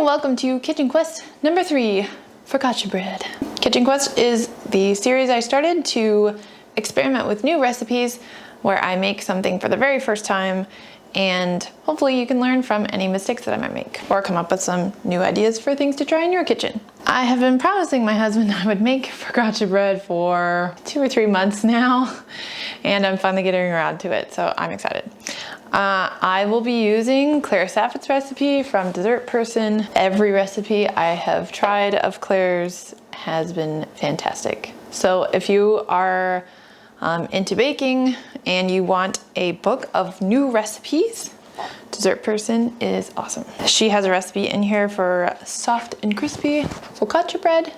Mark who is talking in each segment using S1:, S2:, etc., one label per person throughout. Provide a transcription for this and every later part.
S1: welcome to Kitchen Quest number 3, Focaccia Bread. Kitchen Quest is the series I started to experiment with new recipes where I make something for the very first time, and hopefully you can learn from any mistakes that I might make or come up with some new ideas for things to try in your kitchen. I have been promising my husband I would make focaccia bread for 2 or 3 months now, and I'm finally getting around to it, so I'm excited. I will be using Claire Saffit's recipe from Dessert Person. Every recipe I have tried of Claire's has been fantastic. So if you are into baking and you want a book of new recipes, Dessert Person is awesome. She has a recipe in here for soft and crispy focaccia bread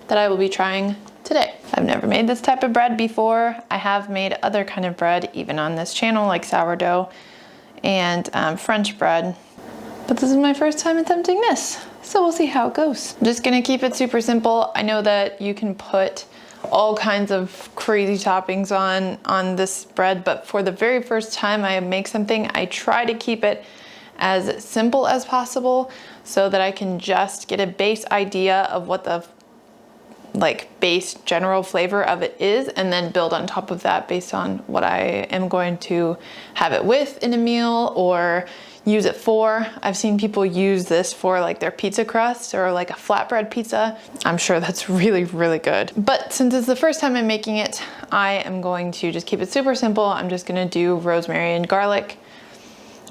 S1: that I will be trying today. I've never made this type of bread before. I have made other kind of bread even on this channel, like sourdough and French bread, but this is my first time attempting this, so we'll see how it goes. I'm just gonna keep it super simple. I know that you can put all kinds of crazy toppings on this bread, but for the very first time I make something, I try to keep it as simple as possible so that I can just get a base idea of what the base general flavor of it is, and then build on top of that based on what I am going to have it with in a meal or use it for. I've seen people use this for like their pizza crust or like a flatbread pizza. I'm sure that's really, really good. But since it's the first time I'm making it, I am going to just keep it super simple. I'm just gonna do rosemary and garlic.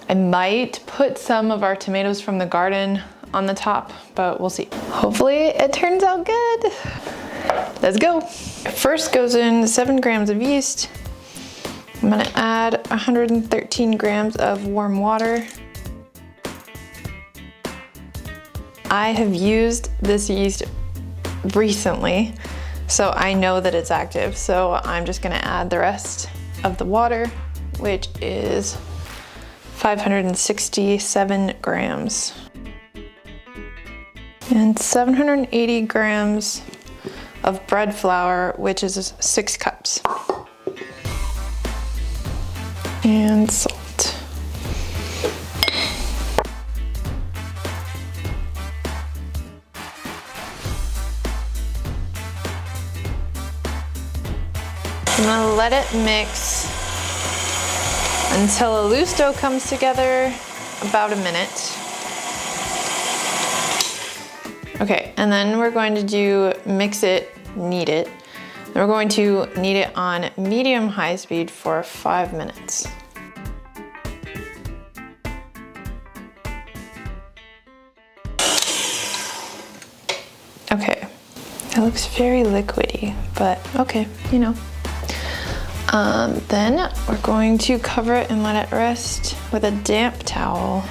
S1: I might put some of our tomatoes from the garden on the top, but we'll see. Hopefully it turns out good. Let's go. First goes in 7 grams of yeast. I'm gonna add 113 grams of warm water. I have used this yeast recently, so I know that it's active. So I'm just gonna add the rest of the water, which is 567 grams. And 780 grams of bread flour, which is 6 cups. And salt. I'm gonna let it mix until a loose dough comes together, about a minute. Okay, and then we're going to mix it, knead it. And we're going to knead it on medium-high speed for 5 minutes. Okay, it looks very liquidy, but okay, you know. Then we're going to cover it and let it rest with a damp towel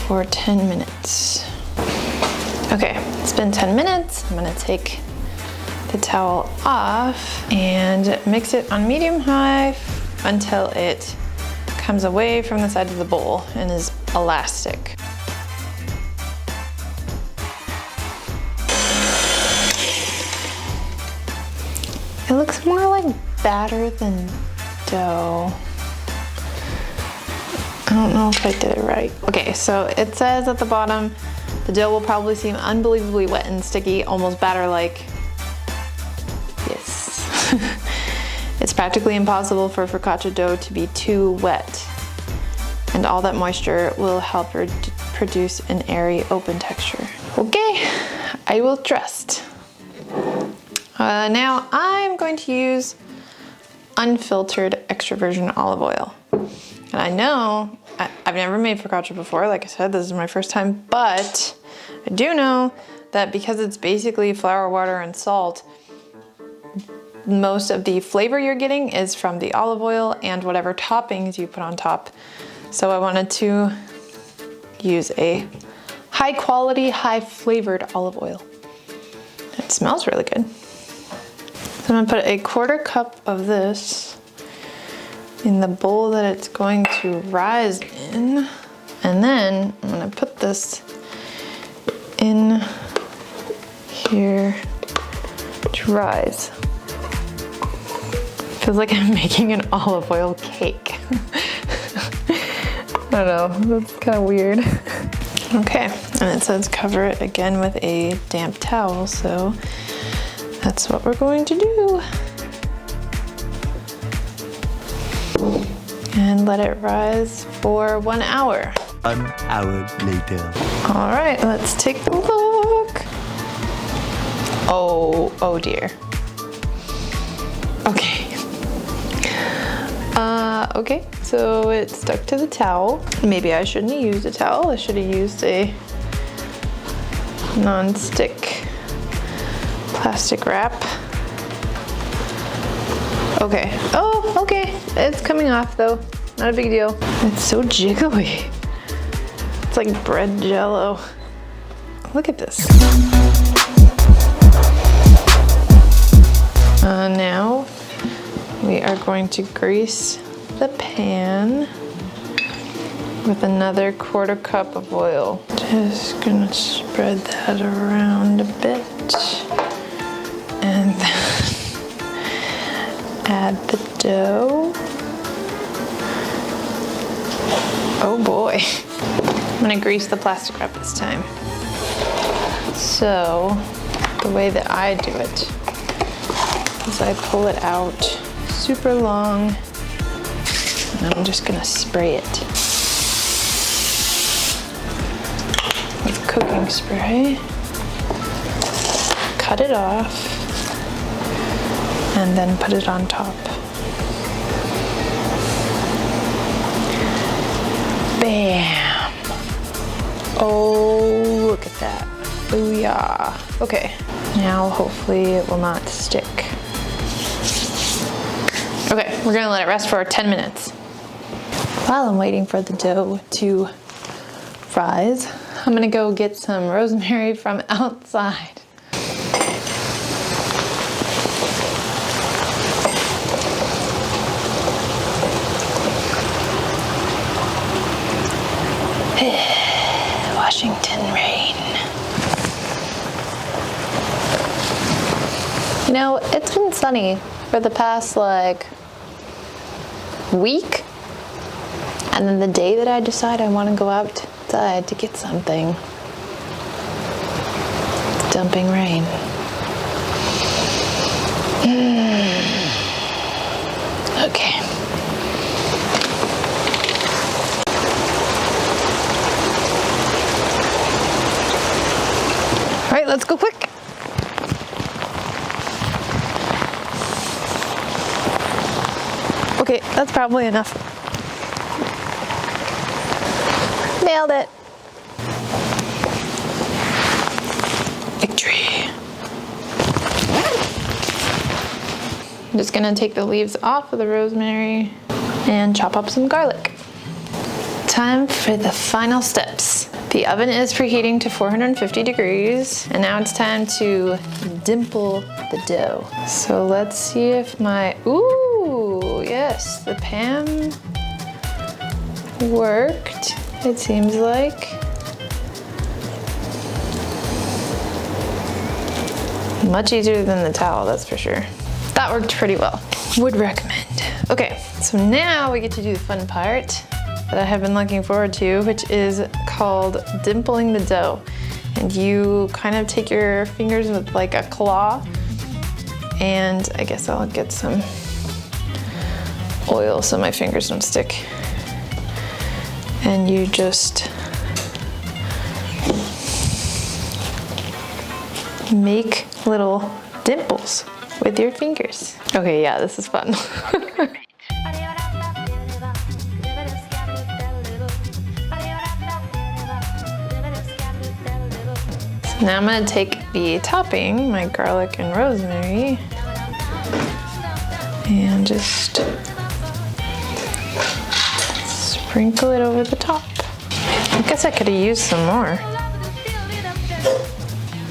S1: for 10 minutes. Okay, it's been 10 minutes. I'm gonna take the towel off and mix it on medium-high until it comes away from the side of the bowl and is elastic. It looks more like batter than dough. I don't know if I did it right. Okay, so it says at the bottom, the dough will probably seem unbelievably wet and sticky, almost batter-like. Yes. It's practically impossible for focaccia dough to be too wet, and all that moisture will help produce an airy, open texture. Okay, I will trust. Now I'm going to use unfiltered extra virgin olive oil. And I know, I've never made focaccia before, like I said, this is my first time, but I do know that because it's basically flour, water, and salt, most of the flavor you're getting is from the olive oil and whatever toppings you put on top. So I wanted to use a high quality, high flavored olive oil. It smells really good. So I'm gonna put a 1/4 cup of this in the bowl that it's going to rise in. And then I'm gonna put this in here to rise. Feels like I'm making an olive oil cake. I don't know, that's kind of weird. Okay, and it says cover it again with a damp towel, so that's what we're going to do. And let it rise for 1 hour.
S2: 1 hour later.
S1: All right, let's take a look. Oh dear. Okay. Okay, so it stuck to the towel. Maybe I shouldn't have used a towel. I should have used a non-stick plastic wrap. Okay. Oh, okay. It's coming off though. Not a big deal. It's so jiggly. It's like bread jello. Look at this. Now we are going to grease the pan with another 1/4 cup of oil. Just gonna spread that around a bit and then add the dough. Oh boy. I'm gonna grease the plastic wrap this time. So the way that I do it is I pull it out super long and I'm just gonna spray it with cooking spray. Cut it off and then put it on top. Bam! Oh, look at that. Booyah. Okay, now hopefully it will not stick. Okay, we're gonna let it rest for 10 minutes. While I'm waiting for the dough to rise, I'm gonna go get some rosemary from outside. Washington rain. You know, it's been sunny for the past like week, and then the day that I decide I want to go outside to get something, it's dumping rain. Okay. All right, let's go quick. Okay, that's probably enough. Nailed it. Victory. I'm just gonna take the leaves off of the rosemary and chop up some garlic. Time for the final steps. The oven is preheating to 450 degrees, and now it's time to dimple the dough. So let's see if ooh, yes, the pan worked, it seems like. Much easier than the towel, that's for sure. That worked pretty well. Would recommend. Okay, so now we get to do the fun part that I have been looking forward to, which is called dimpling the dough. And you kind of take your fingers with like a claw, and I guess I'll get some oil so my fingers don't stick. And you just make little dimples with your fingers. Okay, yeah, this is fun. Now I'm gonna take the topping, my garlic and rosemary, and just sprinkle it over the top. I guess I could have used some more.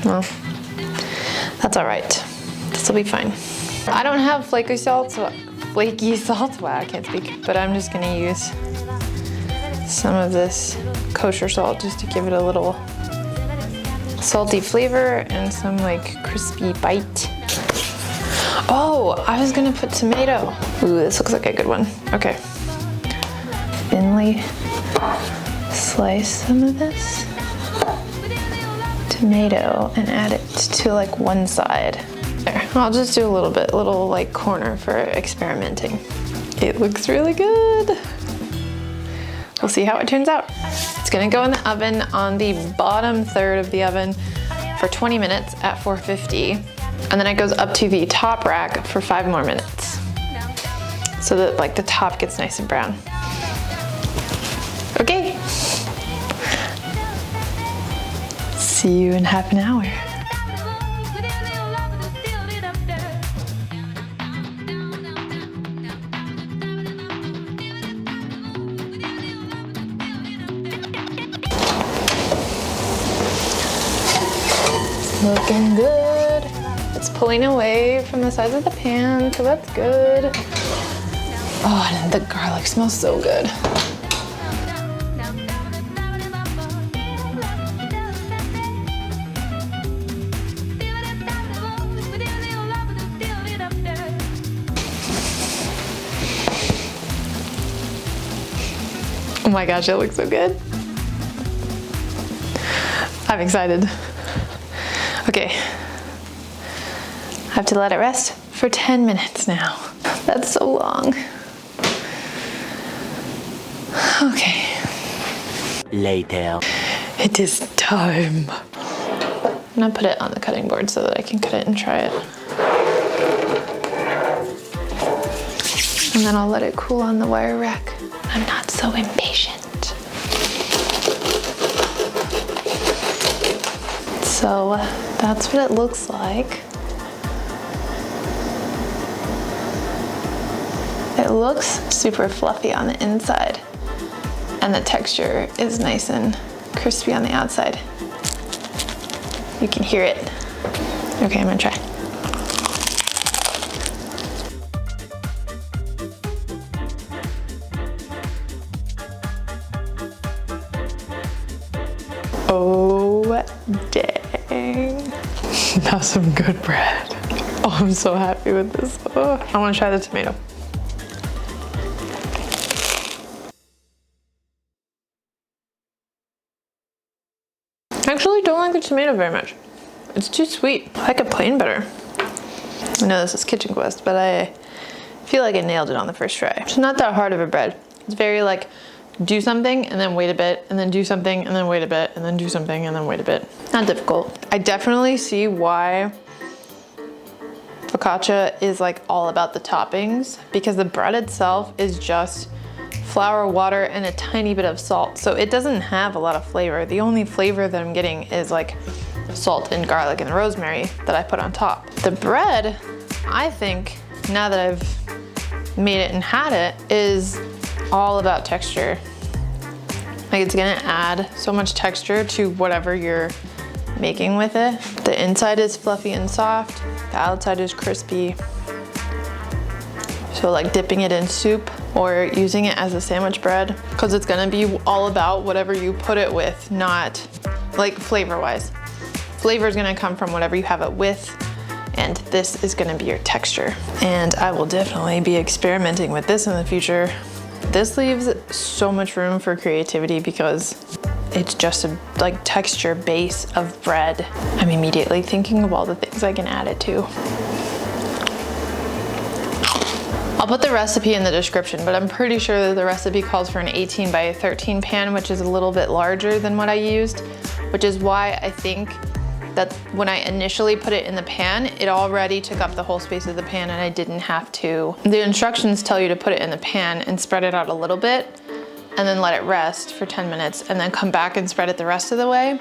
S1: Well, that's all right. This will be fine. I don't have flaky salt, wow, I can't speak, but I'm just gonna use some of this kosher salt just to give it a little salty flavor and some like crispy bite. Oh, I was gonna put tomato. Ooh, this looks like a good one. Okay. Thinly slice some of this. tomato and add it to like one side. There, I'll just do a little like corner for experimenting. It looks really good. We'll see how it turns out. It's gonna go in the oven on the bottom third of the oven for 20 minutes at 450. And then it goes up to the top rack for 5 more minutes. So that like the top gets nice and brown. Okay. See you in half an hour. Looking good. It's pulling away from the sides of the pan, so that's good. Oh, and the garlic smells so good. Oh my gosh, it looks so good. I'm excited. Okay, I have to let it rest for 10 minutes now. That's so long. Okay.
S2: Later.
S1: It is time. I'm gonna put it on the cutting board so that I can cut it and try it. And then I'll let it cool on the wire rack. I'm not so impatient. So that's what it looks like. It looks super fluffy on the inside, and the texture is nice and crispy on the outside. You can hear it. Okay, I'm gonna try. Oh, dang. That's some good bread. Oh, I'm so happy with this. Oh, I wanna try the tomato. I actually don't like the tomato very much. It's too sweet. I like it plain better. I know this is Kitchen Quest, but I feel like I nailed it on the first try. It's not that hard of a bread. It's very like, do something and then wait a bit, and then do something and then wait a bit, and then do something and then wait a bit. Not difficult. I definitely see why focaccia is like all about the toppings, because the bread itself is just flour, water, and a tiny bit of salt. So it doesn't have a lot of flavor. The only flavor that I'm getting is like salt and garlic and rosemary that I put on top. The bread, I think, now that I've made it and had it, is all about texture. Like it's gonna add so much texture to whatever you're making with it. The inside is fluffy and soft, the outside is crispy. So like dipping it in soup or using it as a sandwich bread, because it's gonna be all about whatever you put it with, not like flavor-wise. Flavor is gonna come from whatever you have it with, and this is gonna be your texture. And I will definitely be experimenting with this in the future. This leaves so much room for creativity because it's just a like texture base of bread. I'm immediately thinking of all the things I can add it to. I'll put the recipe in the description, but I'm pretty sure that the recipe calls for an 18 by 13 pan, which is a little bit larger than what I used, which is why I think that when I initially put it in the pan, it already took up the whole space of the pan and I didn't have to. The instructions tell you to put it in the pan and spread it out a little bit and then let it rest for 10 minutes and then come back and spread it the rest of the way.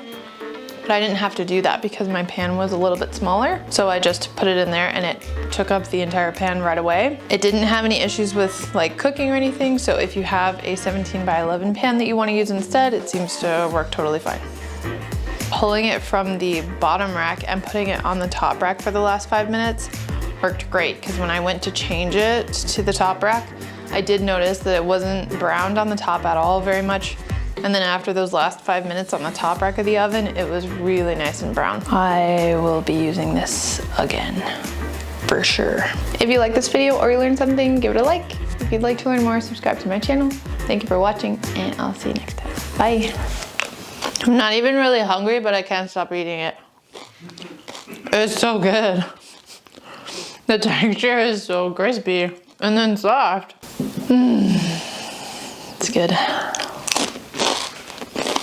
S1: But I didn't have to do that because my pan was a little bit smaller. So I just put it in there and it took up the entire pan right away. It didn't have any issues with like cooking or anything. So if you have a 17 by 11 pan that you want to use instead, it seems to work totally fine. Pulling it from the bottom rack and putting it on the top rack for the last 5 minutes worked great, because when I went to change it to the top rack, I did notice that it wasn't browned on the top at all very much. And then after those last 5 minutes on the top rack of the oven, it was really nice and brown. I will be using this again, for sure. If you like this video or you learned something, give it a like. If you'd like to learn more, subscribe to my channel. Thank you for watching, and I'll see you next time. Bye. I'm not even really hungry, but I can't stop eating it. It's so good. The texture is so crispy and then soft. It's good.